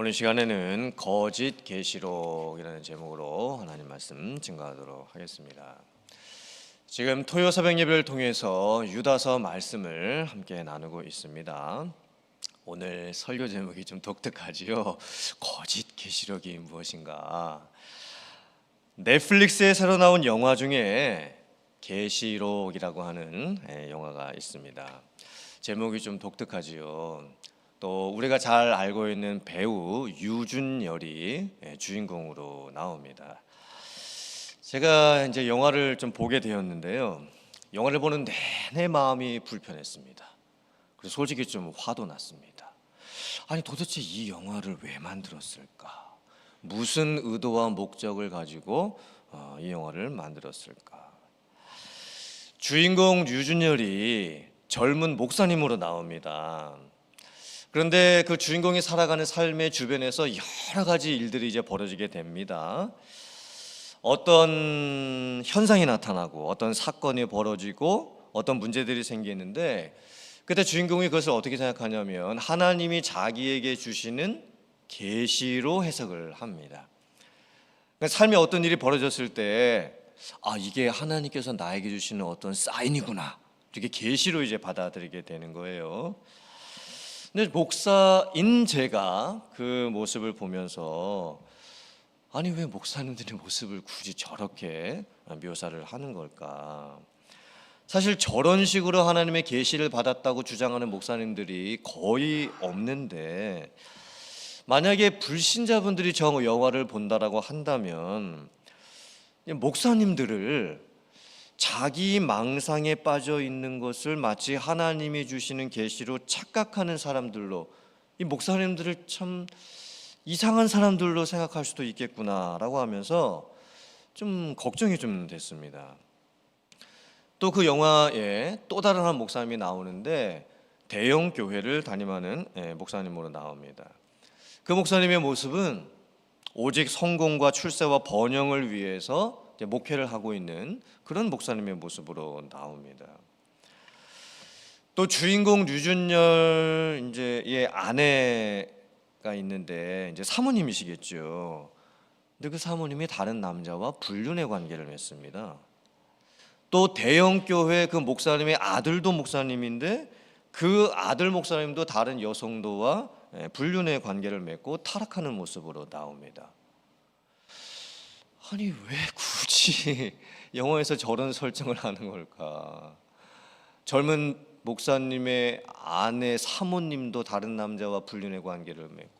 오늘 시간에는 거짓 계시록이라는 제목으로 하나님 말씀 증거하도록 하겠습니다. 지금 토요 새벽 예배를 통해서 유다서 말씀을 함께 나누고 있습니다. 오늘 설교 제목이 좀 독특하지요. 거짓 계시록이 무엇인가? 넷플릭스에 새로 나온 영화 중에 계시록이라고 하는 영화가 있습니다. 제목이 좀 독특하지요. 또 우리가 잘 알고 있는 배우 유준열이 주인공으로 나옵니다. 제가 이제 영화를 좀 보게 되었는데요. 영화를 보는 내내 마음이 불편했습니다. 그래서 솔직히 좀 화도 났습니다. 아니 도대체 이 영화를 왜 만들었을까? 무슨 의도와 목적을 가지고 이 영화를 만들었을까? 주인공 유준열이 젊은 목사님으로 나옵니다. 그런데 그 주인공이 살아가는 삶의 주변에서 여러 가지 일들이 이제 벌어지게 됩니다. 어떤 현상이 나타나고 어떤 사건이 벌어지고 어떤 문제들이 생기는데 그때 주인공이 그것을 어떻게 생각하냐면 하나님이 자기에게 주시는 계시로 해석을 합니다. 그러니까 삶에 어떤 일이 벌어졌을 때 이게 하나님께서 나에게 주시는 어떤 사인이구나 이렇게 계시로 이제 받아들이게 되는 거예요. 근데 목사인 제가 그 모습을 보면서 아니 왜 목사님들의 모습을 굳이 저렇게 묘사를 하는 걸까? 사실 저런 식으로 하나님의 계시를 받았다고 주장하는 목사님들이 거의 없는데 만약에 불신자분들이 저 영화를 본다라고 한다면 목사님들을 자기 망상에 빠져 있는 것을 마치 하나님이 주시는 계시로 착각하는 사람들로 이 목사님들을 참 이상한 사람들로 생각할 수도 있겠구나라고 하면서 좀 걱정이 좀 됐습니다. 또 그 영화에 또 다른 한 목사님이 나오는데 대형 교회를 담임하는 목사님으로 나옵니다. 그 목사님의 모습은 오직 성공과 출세와 번영을 위해서 목회를 하고 있는 그런 목사님의 모습으로 나옵니다. 또 주인공 류준열 이제의 아내가 있는데 이제 사모님이시겠죠. 근데 그 사모님이 다른 남자와 불륜의 관계를 맺습니다. 또 대형 교회 그 목사님의 아들도 목사님인데 그 아들 목사님도 다른 여성도와 불륜의 관계를 맺고 타락하는 모습으로 나옵니다. 아니 왜 굳이 영화에서 저런 설정을 하는 걸까? 젊은 목사님의 아내 사모님도 다른 남자와 불륜의 관계를 맺고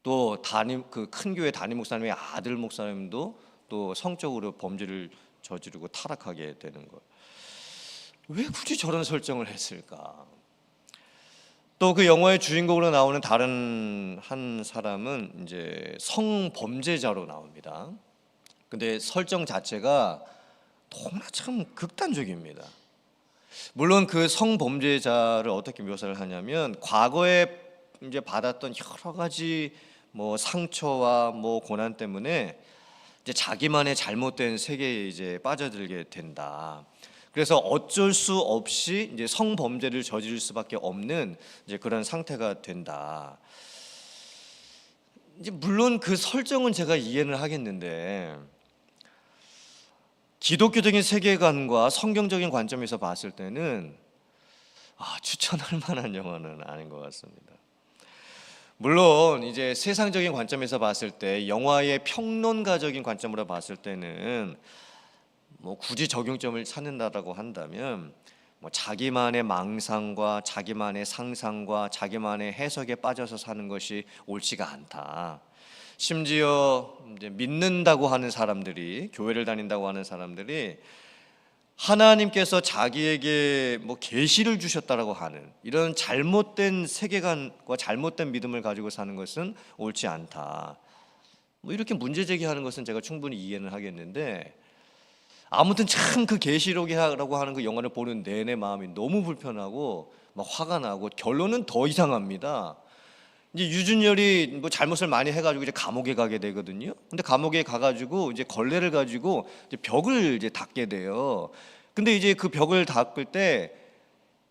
또 그 큰 교회 담임 목사님의 아들 목사님도 또 성적으로 범죄를 저지르고 타락하게 되는 것. 왜 굳이 저런 설정을 했을까? 또 그 영화의 주인공으로 나오는 다른 한 사람은 이제 성범죄자로 나옵니다. 근데 설정 자체가 너무나 참 극단적입니다. 물론 그 성범죄자를 어떻게 묘사를 하냐면 과거에 이제 받았던 여러 가지 뭐 상처와 뭐 고난 때문에 이제 자기만의 잘못된 세계에 이제 빠져들게 된다. 그래서 어쩔 수 없이 이제 성범죄를 저지를 수밖에 없는 이제 그런 상태가 된다. 이제 물론 그 설정은 제가 이해는 하겠는데 기독교적인 세계관과 성경적인 관점에서 봤을 때는 추천할 만한 영화는 아닌 것 같습니다. 물론 이제 세상적인 관점에서 봤을 때 영화의 평론가적인 관점으로 봤을 때는 뭐 굳이 적용점을 찾는다라고 한다면 뭐 자기만의 망상과 자기만의 상상과 자기만의 해석에 빠져서 사는 것이 옳지가 않다. 심지어 이제 믿는다고 하는 사람들이 교회를 다닌다고 하는 사람들이 하나님께서 자기에게 뭐 계시를 주셨다라고 하는 이런 잘못된 세계관과 잘못된 믿음을 가지고 사는 것은 옳지 않다. 뭐 이렇게 문제 제기하는 것은 제가 충분히 이해는 하겠는데 아무튼 참 그 계시록이라고 하는 그 영화를 보는 내내 마음이 너무 불편하고 막 화가 나고 결론은 더 이상합니다. 이제 유준열이 뭐 잘못을 많이 해가지고 이제 감옥에 가게 되거든요. 근데 감옥에 가가지고 이제 걸레를 가지고 이제 벽을 이제 닦게 돼요. 근데 이제 그 벽을 닦을 때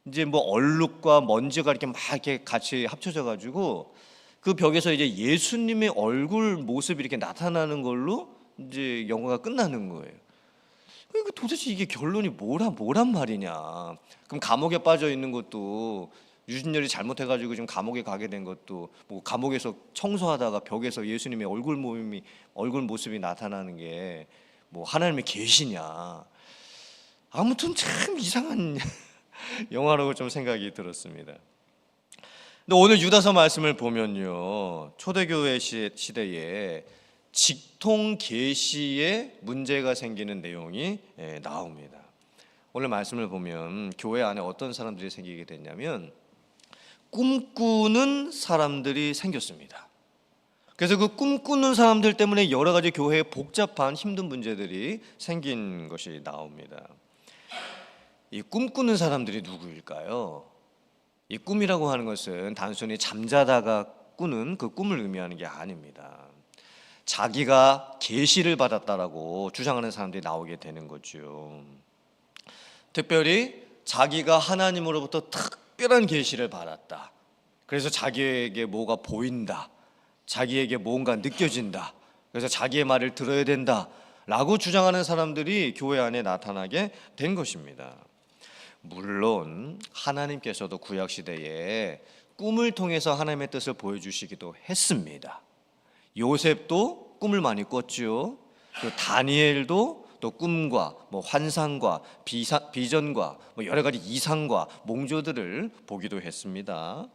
이제 뭐 얼룩과 먼지가 이렇게 막 이렇게 같이 합쳐져 가지고 그 벽에서 이제 예수님의 얼굴 모습이 이렇게 나타나는 걸로 이제 영화가 끝나는 거예요. 그러니까 도대체 이게 결론이 뭐란 말이냐. 그럼 감옥에 빠져 있는 것도 유진열이 잘못해가지고 지금 감옥에 가게 된 것도 뭐 감옥에서 청소하다가 벽에서 예수님의 얼굴 모습이 나타나는 게 뭐 하나님의 계시냐. 아무튼 참 이상한 영화라고 좀 생각이 들었습니다. 근데 오늘 유다서 말씀을 보면요, 초대교회 시대에 직통 계시에 문제가 생기는 내용이 나옵니다. 오늘 말씀을 보면 교회 안에 어떤 사람들이 생기게 됐냐면 꿈꾸는 사람들이 생겼습니다. 그래서 그 꿈꾸는 사람들 때문에 여러 가지 교회에 복잡한 힘든 문제들이 생긴 것이 나옵니다. 이 꿈꾸는 사람들이 누구일까요? 이 꿈이라고 하는 것은 단순히 잠자다가 꾸는 그 꿈을 의미하는 게 아닙니다. 자기가 계시를 받았다라고 주장하는 사람들이 나오게 되는 거죠. 특별히 자기가 하나님으로부터 특별한 계시를 받았다. 그래서 자기에게 뭐가 보인다. 자기에게 뭔가 느껴진다. 그래서 자기의 말을 들어야 된다라고 주장하는 사람들이 교회 안에 나타나게 된 것입니다. 물론 하나님께서도 구약 시대에 꿈을 통해서 하나님의 뜻을 보여주시기도 했습니다. 요셉도 꿈을 많이 꿨죠. 또 다니엘도 또 꿈과 뭐 환상과 비전과 뭐 여러 가지 이상과 몽조들을 보기도 했습니다.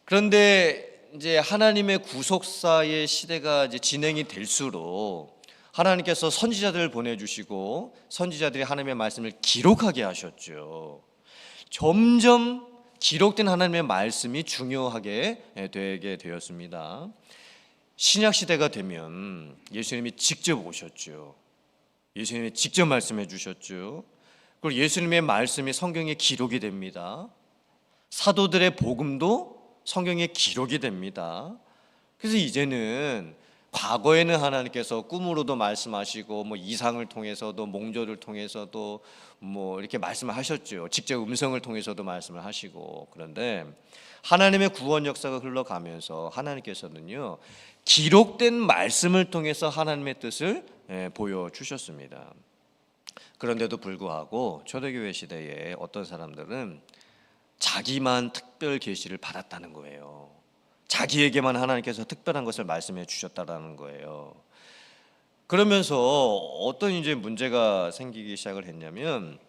그런데 이제 하나님의 구속사의 시대가 이제 진행이 될수록 하나님께서 선지자들을 보내주시고 선지자들이 하나님의 말씀을 기록하게 하셨죠. 점점 기록된 하나님의 말씀이 중요하게 되게 되었습니다. 신약 시대가 되면 예수님이 직접 오셨죠. 예수님이 직접 말씀해 주셨죠. 그리고 예수님의 말씀이 성경에 기록이 됩니다. 사도들의 복음도 성경에 기록이 됩니다. 그래서 이제는 과거에는 하나님께서 꿈으로도 말씀하시고 뭐 이상을 통해서도 몽조를 통해서도 뭐 이렇게 말씀을 하셨죠. 직접 음성을 통해서도 말씀을 하시고, 그런데 하나님의 구원 역사가 흘러가면서 하나님께서는요 기록된 말씀을 통해서 하나님의 뜻을 보여주셨습니다. 그런데도 불구하고 초대교회 시대에 어떤 사람들은 자기만 특별 계시를 받았다는 거예요. 자기에게만 하나님께서 특별한 것을 말씀해 주셨다라는 거예요. 그러면서 어떤 이제 문제가 생기기 시작을 했냐면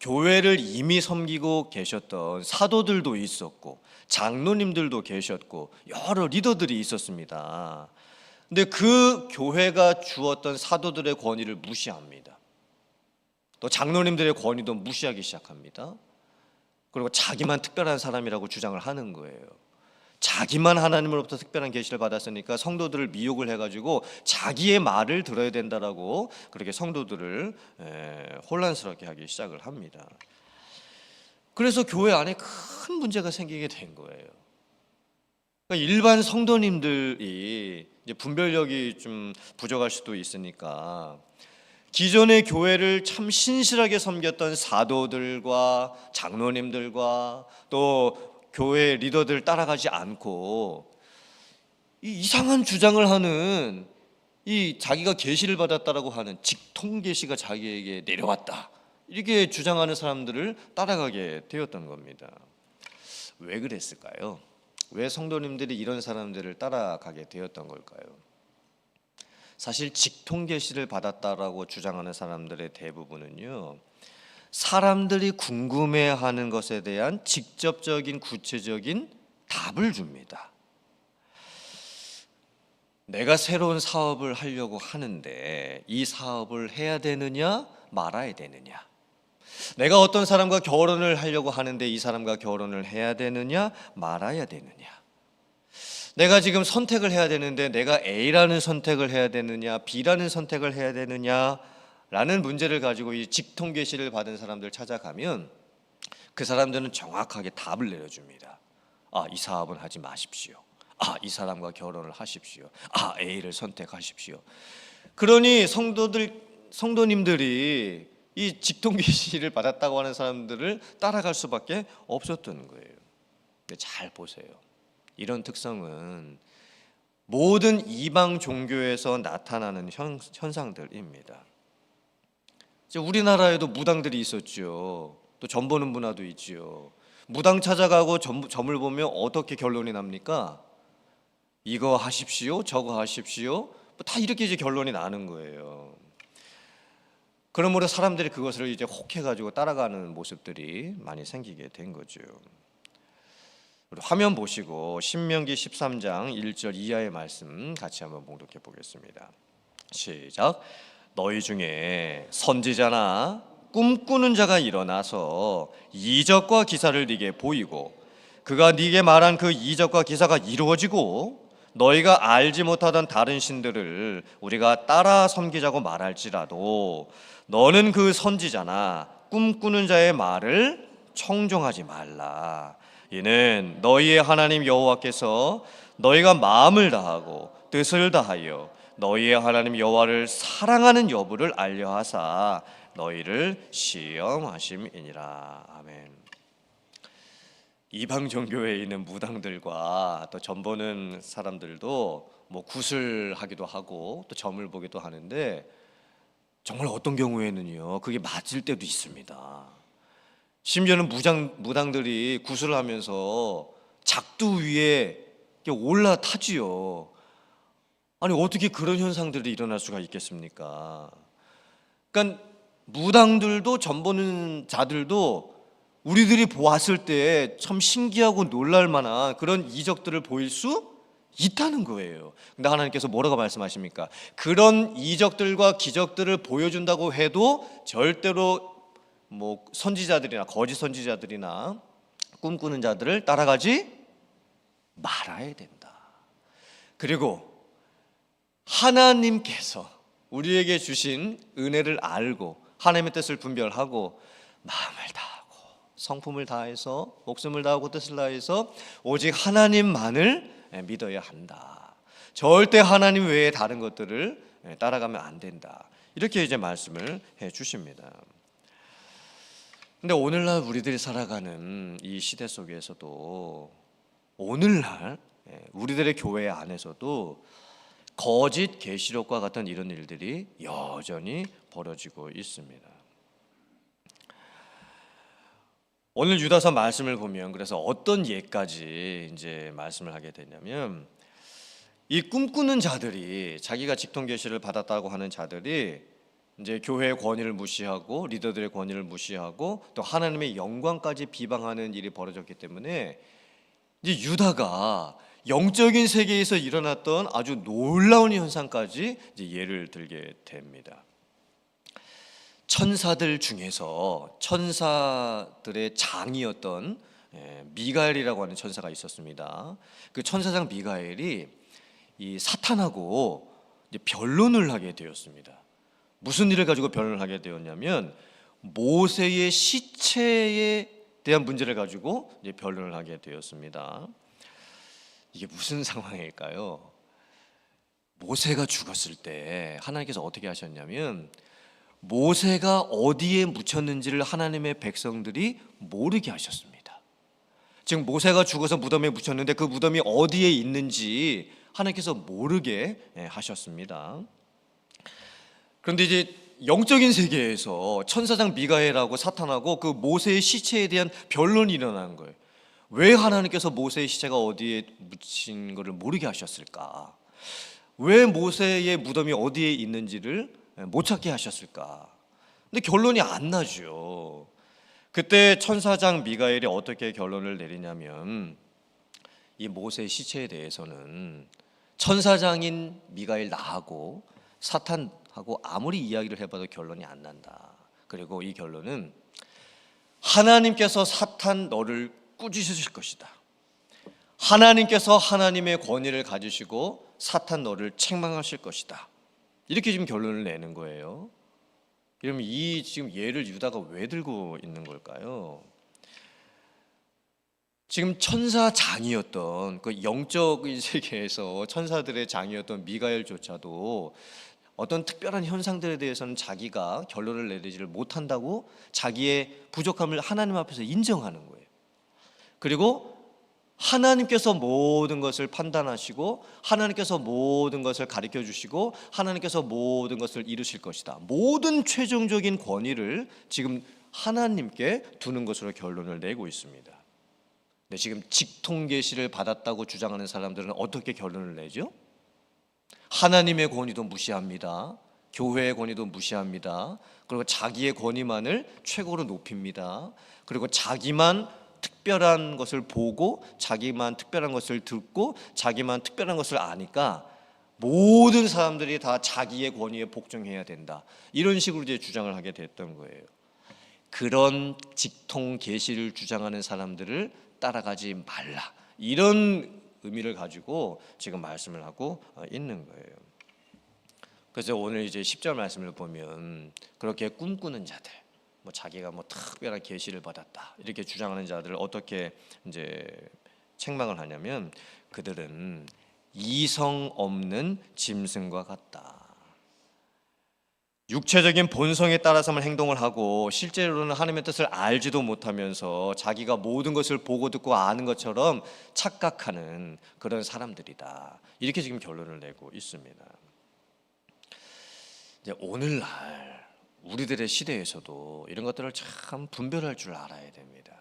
교회를 이미 섬기고 계셨던 사도들도 있었고 장로님들도 계셨고 여러 리더들이 있었습니다. 근데 그 교회가 주었던 사도들의 권위를 무시합니다. 또 장로님들의 권위도 무시하기 시작합니다. 그리고 자기만 특별한 사람이라고 주장을 하는 거예요. 자기만 하나님으로부터 특별한 계시를 받았으니까 성도들을 미혹을 해가지고 자기의 말을 들어야 된다라고 그렇게 성도들을 혼란스럽게 하기 시작을 합니다. 그래서 교회 안에 큰 문제가 생기게 된 거예요. 그러니까 일반 성도님들이 이제 분별력이 좀 부족할 수도 있으니까 기존의 교회를 참 신실하게 섬겼던 사도들과 장로님들과 또 교회 리더들 따라가지 않고 이 이상한 주장을 하는 이 자기가 계시를 받았다라고 하는 직통 계시가 자기에게 내려왔다 이렇게 주장하는 사람들을 따라가게 되었던 겁니다. 왜 그랬을까요? 왜 성도님들이 이런 사람들을 따라가게 되었던 걸까요? 사실 직통 계시를 받았다라고 주장하는 사람들의 대부분은요 사람들이 궁금해하는 것에 대한 직접적인 구체적인 답을 줍니다. 내가 새로운 사업을 하려고 하는데 이 사업을 해야 되느냐 말아야 되느냐, 내가 어떤 사람과 결혼을 하려고 하는데 이 사람과 결혼을 해야 되느냐 말아야 되느냐, 내가 지금 선택을 해야 되는데 내가 A라는 선택을 해야 되느냐 B라는 선택을 해야 되느냐 라는 문제를 가지고 이 직통 계시를 받은 사람들 찾아가면 그 사람들은 정확하게 답을 내려줍니다. 이 사업은 하지 마십시오. 이 사람과 결혼을 하십시오. A를 선택하십시오. 그러니 성도님들이 이 직통 계시를 받았다고 하는 사람들을 따라갈 수밖에 없었던 거예요. 근데 잘 보세요. 이런 특성은 모든 이방 종교에서 나타나는 현상들입니다. 이제 우리나라에도 무당들이 있었죠. 또 점 보는 문화도 있죠. 무당 찾아가고 점을 보면 어떻게 결론이 납니까? 이거 하십시오, 저거 하십시오. 다 이렇게 이제 결론이 나는 거예요. 그러므로 사람들이 그것을 이제 혹해가지고 따라가는 모습들이 많이 생기게 된 거죠. 우리 화면 보시고 신명기 13장 1절 이하의 말씀 같이 한번 봉독해 보겠습니다. 시작. 너희 중에 선지자나 꿈꾸는 자가 일어나서 이적과 기사를 네게 보이고 그가 네게 말한 그 이적과 기사가 이루어지고 너희가 알지 못하던 다른 신들을 우리가 따라 섬기자고 말할지라도 너는 그 선지자나 꿈꾸는 자의 말을 청종하지 말라. 이는 너희의 하나님 여호와께서 너희가 마음을 다하고 뜻을 다하여 너희의 하나님 여호와를 사랑하는 여부를 알려하사 너희를 시험하심이니라. 아멘. 이방 종교에 있는 무당들과 또 점 보는 사람들도 뭐 구슬하기도 하고 또 점을 보기도 하는데 정말 어떤 경우에는요 그게 맞을 때도 있습니다. 심지어는 무당들이 구슬을 하면서 작두 위에 올라타지요. 아니 어떻게 그런 현상들이 일어날 수가 있겠습니까? 그러니까 무당들도 점 보는 자들도 우리들이 보았을 때 참 신기하고 놀랄 만한 그런 이적들을 보일 수 있다는 거예요. 근데 하나님께서 뭐라고 말씀하십니까? 그런 이적들과 기적들을 보여준다고 해도 절대로 뭐 선지자들이나 거짓 선지자들이나 꿈꾸는 자들을 따라가지 말아야 된다. 그리고 하나님께서 우리에게 주신 은혜를 알고 하나님의 뜻을 분별하고 마음을 다하고 성품을 다해서 목숨을 다하고 뜻을 다해서 오직 하나님만을 믿어야 한다. 절대 하나님 외에 다른 것들을 따라가면 안 된다. 이렇게 이제 말씀을 해 주십니다. 근데 오늘날 우리들이 살아가는 이 시대 속에서도 오늘날 우리들의 교회 안에서도 거짓 계시록과 같은 이런 일들이 여전히 벌어지고 있습니다. 오늘 유다서 말씀을 보면 그래서 어떤 예까지 이제 말씀을 하게 되냐면 이 꿈꾸는 자들이 자기가 직통 계시를 받았다고 하는 자들이 이제 교회의 권위를 무시하고 리더들의 권위를 무시하고 또 하나님의 영광까지 비방하는 일이 벌어졌기 때문에 이제 유다가 영적인 세계에서 일어났던 아주 놀라운 현상까지 이제 예를 들게 됩니다. 천사들 중에서 천사들의 장이었던 미가엘이라고 하는 천사가 있었습니다. 그 천사장 미가엘이 이 사탄하고 이제 변론을 하게 되었습니다. 무슨 일을 가지고 변론을 하게 되었냐면 모세의 시체에 대한 문제를 가지고 이제 변론을 하게 되었습니다. 이게 무슨 상황일까요? 모세가 죽었을 때 하나님께서 어떻게 하셨냐면 모세가 어디에 묻혔는지를 하나님의 백성들이 모르게 하셨습니다. 지금 모세가 죽어서 무덤에 묻혔는데 그 무덤이 어디에 있는지 하나님께서 모르게 하셨습니다. 그런데 이제 영적인 세계에서 천사장 미가엘하고 사탄하고 그 모세의 시체에 대한 변론이 일어나는 거예요. 왜 하나님께서 모세의 시체가 어디에 묻힌 것을 모르게 하셨을까? 왜 모세의 무덤이 어디에 있는지를 못 찾게 하셨을까? 근데 결론이 안 나죠. 그때 천사장 미가엘이 어떻게 결론을 내리냐면 이 모세의 시체에 대해서는 천사장인 미가엘 나하고 사탄하고 아무리 이야기를 해봐도 결론이 안 난다. 그리고 이 결론은 하나님께서 사탄 너를 꾸짖으실 것이다. 하나님께서 하나님의 권위를 가지시고 사탄 너를 책망하실 것이다. 이렇게 지금 결론을 내는 거예요. 그러면 이 지금 예를 유다가 왜 들고 있는 걸까요? 지금 천사장이었던 그 영적인 세계에서 천사들의 장이었던 미가엘조차도 어떤 특별한 현상들에 대해서는 자기가 결론을 내리지를 못한다고 자기의 부족함을 하나님 앞에서 인정하는 거예요. 그리고 하나님께서 모든 것을 판단하시고 하나님께서 모든 것을 가르쳐 주시고 하나님께서 모든 것을 이루실 것이다. 모든 최종적인 권위를 지금 하나님께 두는 것으로 결론을 내고 있습니다. 근데 지금 직통 계시를 받았다고 주장하는 사람들은 어떻게 결론을 내죠? 하나님의 권위도 무시합니다. 교회의 권위도 무시합니다. 그리고 자기의 권위만을 최고로 높입니다. 그리고 자기만 특별한 것을 보고 자기만 특별한 것을 듣고 자기만 특별한 것을 아니까 모든 사람들이 다 자기의 권위에 복종해야 된다. 이런 식으로 이제 주장을 하게 됐던 거예요. 그런 직통 계시를 주장하는 사람들을 따라가지 말라. 이런 의미를 가지고 지금 말씀을 하고 있는 거예요. 그래서 오늘 이제 10절 말씀을 보면 그렇게 꿈꾸는 자들, 뭐 자기가 뭐 특별한 계시를 받았다 이렇게 주장하는 자들을 어떻게 이제 책망을 하냐면 그들은 이성 없는 짐승과 같다. 육체적인 본성에 따라서만 행동을 하고 실제로는 하나님의 뜻을 알지도 못하면서 자기가 모든 것을 보고 듣고 아는 것처럼 착각하는 그런 사람들이다. 이렇게 지금 결론을 내고 있습니다. 이제 오늘날 우리들의 시대에서도 이런 것들을 참 분별할 줄 알아야 됩니다.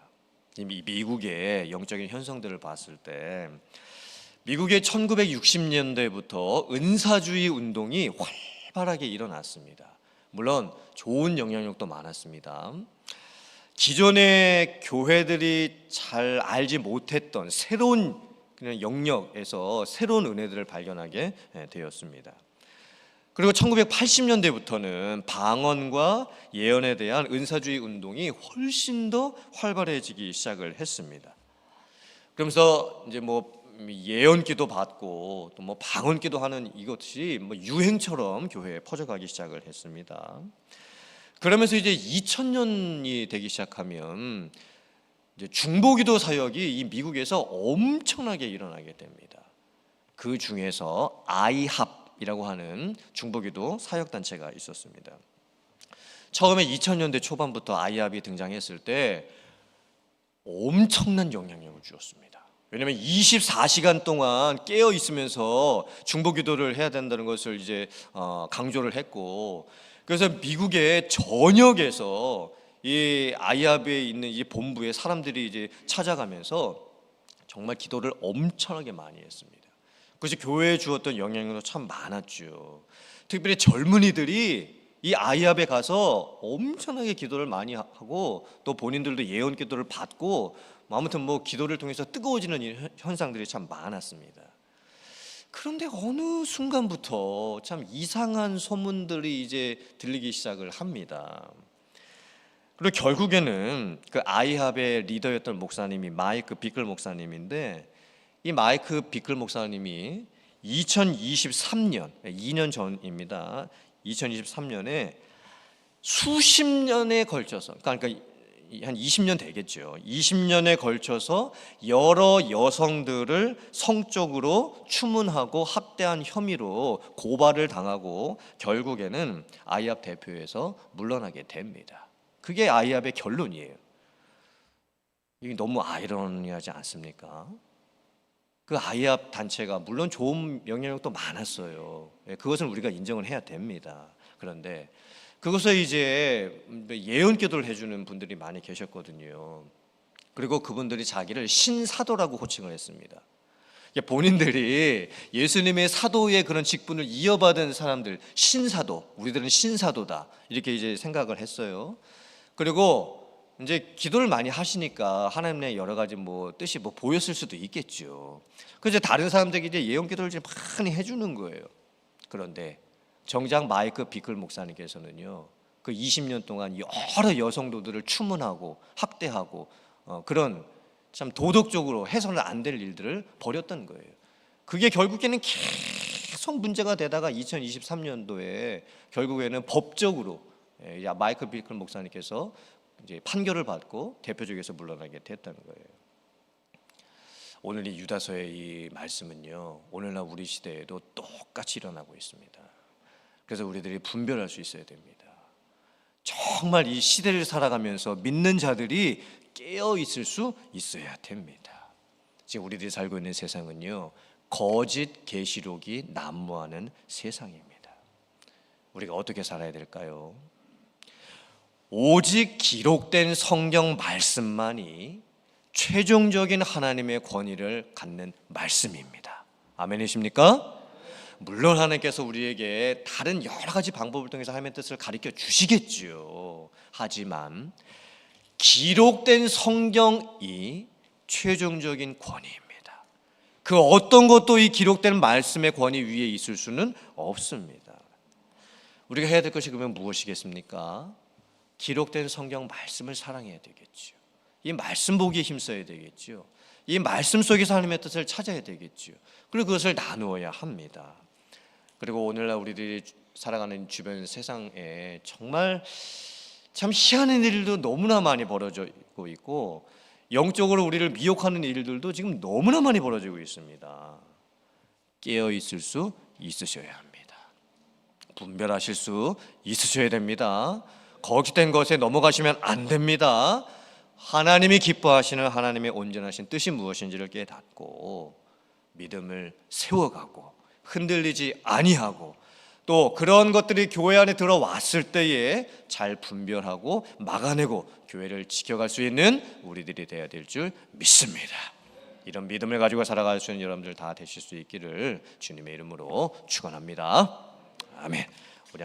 미국의 영적인 현상들을 봤을 때 미국의 1960년대부터 은사주의 운동이 활발하게 일어났습니다. 물론 좋은 영향력도 많았습니다. 기존의 교회들이 잘 알지 못했던 새로운 영역에서 새로운 은혜들을 발견하게 되었습니다. 그리고 1980년대부터는 방언과 예언에 대한 은사주의 운동이 훨씬 더 활발해지기 시작을 했습니다. 그러면서 이제 뭐 예언기도 받고 또 뭐 방언기도 하는 이것이 뭐 유행처럼 교회에 퍼져가기 시작을 했습니다. 그러면서 이제 2000년이 되기 시작하면 이제 중보기도 사역이 이 미국에서 엄청나게 일어나게 됩니다. 그 중에서 아이합이라고 하는 중보기도 사역 단체가 있었습니다. 처음에 2000년대 초반부터 아이합이 등장했을 때 엄청난 영향력을 주었습니다. 왜냐하면 24시간 동안 깨어 있으면서 중보기도를 해야 된다는 것을 이제 강조를 했고, 그래서 미국의 전역에서 이 아이합에 있는 이 본부에 사람들이 이제 찾아가면서 정말 기도를 엄청나게 많이 했습니다. 그것이 교회에 주었던 영향력도 참 많았죠. 특별히 젊은이들이 이 아이합에 가서 엄청나게 기도를 많이 하고 또 본인들도 예언 기도를 받고 아무튼 뭐 기도를 통해서 뜨거워지는 현상들이 참 많았습니다. 그런데 어느 순간부터 참 이상한 소문들이 이제 들리기 시작을 합니다. 그리고 결국에는 그 아이합의 리더였던 목사님이 마이크 비클 목사님인데, 이 마이크 비클 목사님이 2023년 2년 전입니다. 2023년에 수십 년에 걸쳐서, 그러니까 한 20년 되겠죠. 20년에 걸쳐서 여러 여성들을 성적으로 추문하고 학대한 혐의로 고발을 당하고 결국에는 아이합 대표에서 물러나게 됩니다. 그게 아이합의 결론이에요. 이게 너무 아이러니하지 않습니까? 그 아이합 단체가 물론 좋은 영향력도 많았어요. 그것은 우리가 인정을 해야 됩니다. 그런데 그것을 이제 예언 기도를 해주는 분들이 많이 계셨거든요. 그리고 그분들이 자기를 신사도라고 호칭을 했습니다. 본인들이 예수님의 사도의 그런 직분을 이어받은 사람들, 신사도, 우리들은 신사도다 이렇게 이제 생각을 했어요. 그리고 이제 기도를 많이 하시니까 하나님의 여러 가지 뭐 뜻이 뭐 보였을 수도 있겠죠. 그래서 다른 사람들에게 이제 예언 기도를 좀 많이 해주는 거예요. 그런데 정작 마이크 비클 목사님께서는요, 그 20년 동안 여러 여성도들을 추문하고 학대하고 그런 참 도덕적으로 해서는 안 될 일들을 벌였던 거예요. 그게 결국에는 계속 문제가 되다가 2023년도에 결국에는 법적으로 마이크 비클 목사님께서 이제 판결을 받고 대표직에서 물러나게 됐다는 거예요. 오늘 이 유다서의 이 말씀은요, 오늘날 우리 시대에도 똑같이 일어나고 있습니다. 그래서 우리들이 분별할 수 있어야 됩니다. 정말 이 시대를 살아가면서 믿는 자들이 깨어 있을 수 있어야 됩니다. 지금 우리들이 살고 있는 세상은요, 거짓 계시록이 난무하는 세상입니다. 우리가 어떻게 살아야 될까요? 오직 기록된 성경 말씀만이 최종적인 하나님의 권위를 갖는 말씀입니다. 아멘이십니까? 물론 하나님께서 우리에게 다른 여러 가지 방법을 통해서 하나님의 뜻을 가르쳐 주시겠죠. 하지만 기록된 성경이 최종적인 권위입니다. 그 어떤 것도 이 기록된 말씀의 권위 위에 있을 수는 없습니다. 우리가 해야 될 것이 그러면 무엇이겠습니까? 기록된 성경 말씀을 사랑해야 되겠죠. 이 말씀 보기에 힘써야 되겠죠. 이 말씀 속에서 하나님의 뜻을 찾아야 되겠죠. 그리고 그것을 나누어야 합니다. 그리고 오늘날 우리들이 살아가는 주변 세상에 정말 참 희한한 일도 너무나 많이 벌어지고 있고, 영적으로 우리를 미혹하는 일들도 지금 너무나 많이 벌어지고 있습니다. 깨어 있을 수 있으셔야 합니다. 분별하실 수 있으셔야 됩니다. 거짓된 것에 넘어가시면 안 됩니다. 하나님이 기뻐하시는 하나님의 온전하신 뜻이 무엇인지를 깨닫고 믿음을 세워가고 흔들리지 아니하고, 또 그런 것들이 교회 안에 들어왔을 때에 잘 분별하고 막아내고 교회를 지켜갈 수 있는 우리들이 되어야 될 줄 믿습니다. 이런 믿음을 가지고 살아갈 수 있는 여러분들 다 되실 수 있기를 주님의 이름으로 축원합니다. 아멘.